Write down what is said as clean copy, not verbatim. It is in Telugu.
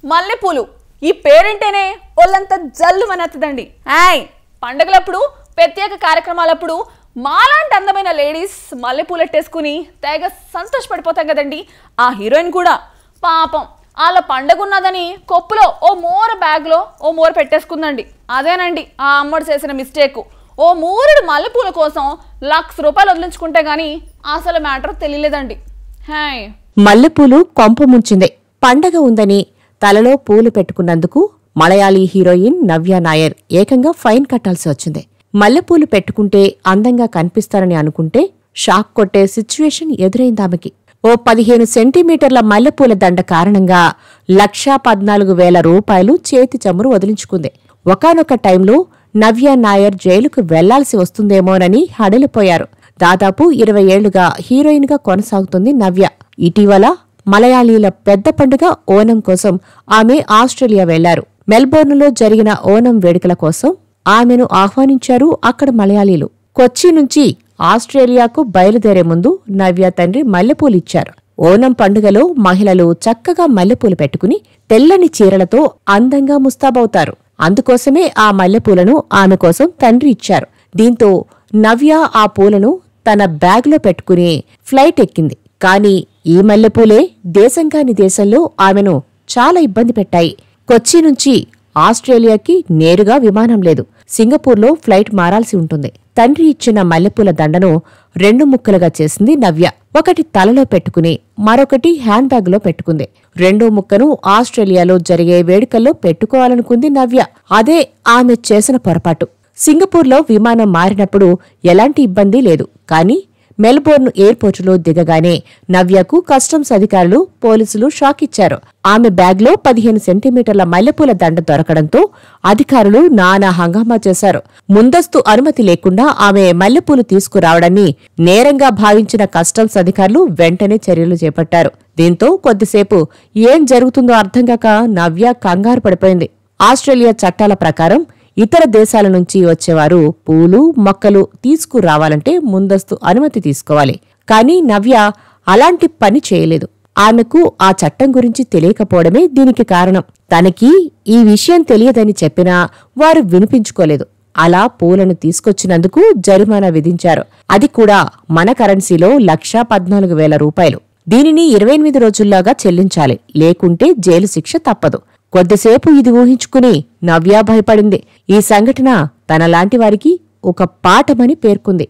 మల్లెపూలు ఈ పేరింటేనే ఒళ్ళంతా జల్లుమనెత్తదండి. పండగలప్పుడు ప్రత్యేక కార్యక్రమాలప్పుడు మాలాంటి అందమైన లేడీస్ మల్లెపూలెట్టేసుకుని తెగ సంతోషపడిపోతాం కదండి. ఆ హీరోయిన్ కూడా పాపం వాళ్ళ పండగ ఉన్నదని కొప్పులో ఓ మోర బ్యాగ్లో ఓ మోర పెట్టేసుకుందండి. అదేనండి ఆ అమ్మడు చేసిన మిస్టేక్. ఓ మూరుడు మల్లెపూల కోసం ₹1,00,000 వదిలించుకుంటే గానీ అసలు మ్యాటర్ తెలియలేదండి. మల్లెపూలు కొంప ముంచిందే. పండగ ఉందని తలలో పూలు పెట్టుకున్నందుకు మలయాళీ హీరోయిన్ నవ్య నాయర్ ఏకంగా ఫైన్ కట్టాల్సి వచ్చింది. మల్లెపూలు పెట్టుకుంటే అందంగా కనిపిస్తారని అనుకుంటే షాక్ కొట్టే సిచ్యువేషన్ ఎదురైందామెకి. ఓ 15 సెంటీమీటర్ల మల్లెపూల దండ కారణంగా ₹1,14,000 చేతి చమురు వదిలించుకుంది. ఒకానొక టైంలో నవ్య నాయర్ జైలుకు వెళ్లాల్సి వస్తుందేమోనని హడలిపోయారు. దాదాపు 20 ఏళ్లుగా హీరోయిన్గా కొనసాగుతుంది నవ్య. ఇటీవల మలయాళీల పెద్ద పండుగ ఓనం కోసం ఆమె ఆస్ట్రేలియా వెళ్లారు. మెల్బోర్న్లో జరిగిన ఓనం వేడుకల కోసం ఆమెను ఆహ్వానించారు అక్కడ మలయాళీలు. కొచ్చి నుంచి ఆస్ట్రేలియాకు బయలుదేరే ముందు నవ్య తండ్రి మల్లెపూలిచ్చారు. ఓనం పండుగలో మహిళలు చక్కగా మల్లెపూలు పెట్టుకుని తెల్లని చీరలతో అందంగా ముస్తాబవుతారు. అందుకోసమే ఆ మల్లెపూలను ఆమె కోసం తండ్రి ఇచ్చారు. దీంతో నవ్య ఆ పూలను తన బ్యాగ్లో పెట్టుకుని ఫ్లైట్ ఎక్కింది. కాని ఈ మల్లెపూలే దేశంగాని దేశంలో ఆమెను చాలా ఇబ్బంది పెట్టాయి. కొచ్చి నుంచి ఆస్ట్రేలియాకి నేరుగా విమానం లేదు. సింగపూర్లో ఫ్లైట్ మారాల్సి ఉంటుంది. తండ్రి ఇచ్చిన మల్లెపూల దండను 2 ముక్కలుగా చేసింది నవ్య. ఒకటి తలలో పెట్టుకుని మరొకటి హ్యాండ్ బ్యాగ్లో పెట్టుకుంది. 2 ముక్కను ఆస్ట్రేలియాలో జరిగే వేడుకల్లో పెట్టుకోవాలనుకుంది నవ్య. అదే ఆమె చేసిన పొరపాటు. సింగపూర్లో విమానం మారినప్పుడు ఎలాంటి ఇబ్బంది లేదు. కానీ మెల్బోర్న్ ఎయిర్పోర్టులో దిగగానే నవ్యకు కస్టమ్స్ అధికారులు, పోలీసులు షాక్ ఇచ్చారు. ఆమె బ్యాగ్లో 15 సెంటీమీటర్ల మల్లెపూల దండ దొరకడంతో అధికారులు నానా హంగామా చేశారు. ముందస్తు అనుమతి లేకుండా ఆమె మల్లెపూలు తీసుకురావడాన్ని నేరంగా భావించిన కస్టమ్స్ అధికారులు వెంటనే చర్యలు చేపట్టారు. దీంతో కొద్దిసేపు ఏం జరుగుతుందో అర్థంగాక నవ్య కంగారు పడిపోయింది. ఆస్ట్రేలియా చట్టాల ప్రకారం ఇతర దేశాల నుంచి వచ్చేవారు పూలు, మొక్కలు తీసుకురావాలంటే ముందస్తు అనుమతి తీసుకోవాలి. కానీ నవ్య అలాంటి పని చేయలేదు. ఆమెకు ఆ చట్టం గురించి తెలియకపోవడమే దీనికి కారణం. తనకి ఈ విషయం తెలియదని చెప్పినా వారు వినిపించుకోలేదు. అలా పూలను తీసుకొచ్చినందుకు జరిమానా విధించారు. అది కూడా మన కరెన్సీలో ₹1,14,000. దీనిని 28 రోజుల్లోగా చెల్లించాలి. లేకుంటే జైలు శిక్ష తప్పదు. కొద్దిసేపు ఇది ఊహించుకుని నవ్య భయపడింది. ఈ సంఘటన తనలాంటి వారికి ఒక పాఠమని పేర్కొంది.